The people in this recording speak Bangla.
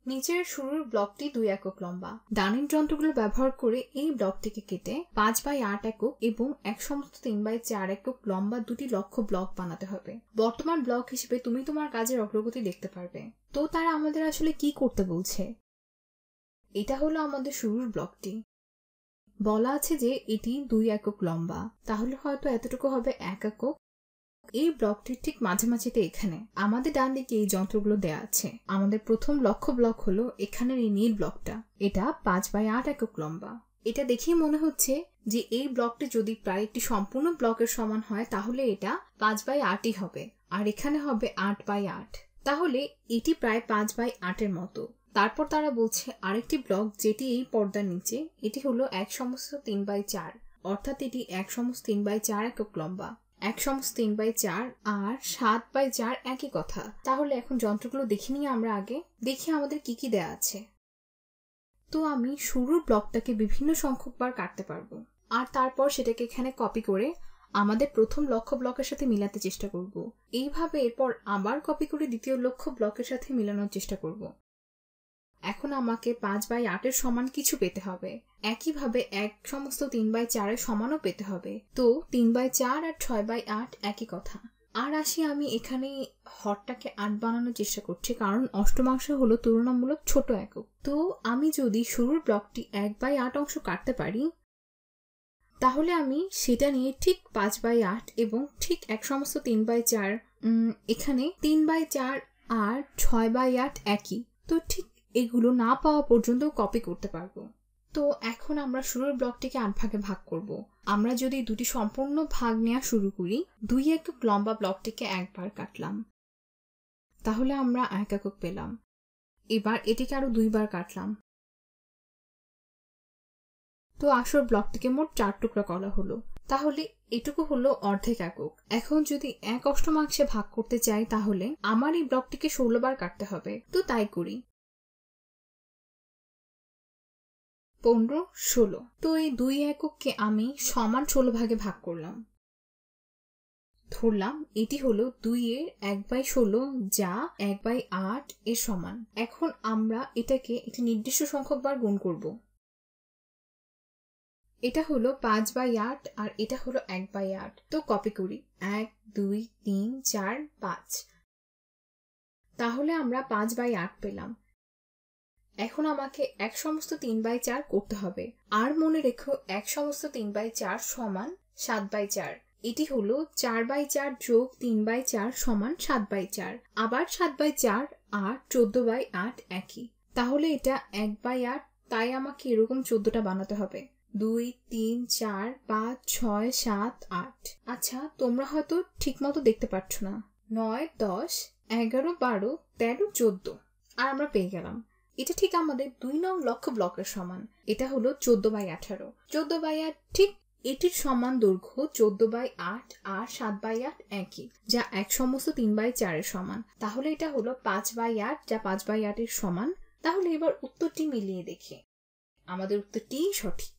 নিচের শুরুর ব্লকটি 2 একক লম্বা। ডানের যন্ত্রগুলো ব্যবহার করে এই ব্লকটিকে কেটে 5/8 একক এবং 1/3/4 একক লম্বা দুটি লক্ষ্য ব্লক বানাতে হবে। বর্তমান ব্লক হিসেবে তুমি তোমার কাজের অগ্রগতি দেখতে পারবে। তো তারা আমাদের আসলে কি করতে বলছে? এটা হলো আমাদের শুরুর ব্লকটি। বলা আছে যে এটি 2 একক লম্বা, তাহলে হয়তো এতটুকু হবে 1 একক। এই ব্লকটির ঠিক মাঝামাঝিতে এখানে আমাদের ডান দিকে এই যন্ত্রগুলো দেয়া আছে। আমাদের প্রথম লক্ষ্য ব্লক হলো এখানের এই নীল ব্লকটা। এটা 5/8 একক লম্বা। এটা দেখেই মনে হচ্ছে যে এই ব্লকটি যদি প্রায় একটি সম্পূর্ণ ব্লকের সমান হয় তাহলে এটা 5/8ই হবে, আর এখানে হবে 8/8। তাহলে এটি প্রায় 5/8 মতো। তারপর তারা বলছে আরেকটি ব্লক যেটি এই পর্দার নিচে, এটি হলো 1/3/4, অর্থাৎ এটি 1/3/4 একক লম্বা। 1/3/4 আর 7/4 একই কথা। তাহলে এখন যন্ত্রগুলো দেখে নিয়ে আমরা আগে দেখি আমাদের কি কি দেয়া আছে। তো আমি শুরুর ব্লকটাকে বিভিন্ন সংখ্যক বার কাটতে পারবো, আর তারপর সেটাকে এখানে কপি করে আমাদের প্রথম লক্ষ্য ব্লকের সাথে মিলাতে চেষ্টা করব। এইভাবে এরপর আবার কপি করে দ্বিতীয় লক্ষ্য ব্লকের সাথে মিলানোর চেষ্টা করব। এখন আমাকে 5/8 এর সমান কিছু পেতে হবে। একইভাবে 1/3/4 এর সমানও পেতে হবে। তো 3/4 আর 6/8 একই কথা। আর আসি আমি এখানে হরটাকে 8 বানানোর চেষ্টা করছি, কারণ অষ্টমাংশ হলো তুলনামূলক ছোট একক। তো আমি যদি শুরুর ব্লকটি 1/8 অংশ কাটতে পারি তাহলে আমি সেটা নিয়ে ঠিক 5/8 এবং ঠিক 1/3/4 এখানে 3/4 আর 6/8 একই। তো ঠিক এগুলো না পাওয়া পর্যন্ত কপি করতে পারবো। তো এখন আমরা শুরুর ব্লকটিকে 8 ভাগে ভাগ করব। আমরা যদি দুটি সম্পূর্ণ ভাগ নেওয়া শুরু করি, 2 একক লম্বা ব্লকটিকে একবার কাটলাম, তাহলে আমরা 1 একক পেলাম। এবার এটিকে আরো 2 বার কাটলাম, তো আসল ব্লকটিকে মোট 4 টুকরা করা হলো। তাহলে এটুকু হলো অর্ধেক একক। এখন যদি 1/8 ভাগ করতে চাই তাহলে আমার এই ব্লকটিকে 16 বার কাটতে হবে। তো তাই করি, 15, 16। তো এই 2 একককে আমি সমান 16 ভাগে ভাগ করলাম। ধরলাম এটি হলো 2 এর 1/16, যা 1/8 এর সমান। এখন আমরা এটাকে একটি নির্দিষ্ট সংখ্যক বার গুণ করব। এটা হলো 5/8 আর এটা হলো 1/8। তো কপি করি, 1, 2, 3, 4, 5। তাহলে আমরা 5/8 পেলাম। এখন আমাকে 1/3/4 করতে হবে। আর মনে রেখো 1/3/4 সমান 7/4। এটি হলো 4/4 যোগ 3/4 সমান 7/4। আবার 7/4 আর 14/8 একই। তাহলে এটা 1/8, তাই আমাকে এরকম 14টা বানাতে হবে। 2, 3, 4, 5, 6, 7, 8। আচ্ছা, তোমরা হয়তো ঠিক মতো দেখতে পাচ্ছ না। 9, 10, 11, 12, 13, 14 আর আমরা পেয়ে গেলাম। এটা ঠিক আমাদের 2 নং লক্ষ্য ব্লকের সমান। এটা হলো 14/18। 14/8 ঠিক এটির সমান দৈর্ঘ্য 14/8 আর 7/8 একই, যা 1/3/4 এর সমান। তাহলে এটা হলো 5/8, যা 5/8 এর সমান। তাহলে এবার উত্তরটি মিলিয়ে দেখি। আমাদের উত্তরটি সঠিক।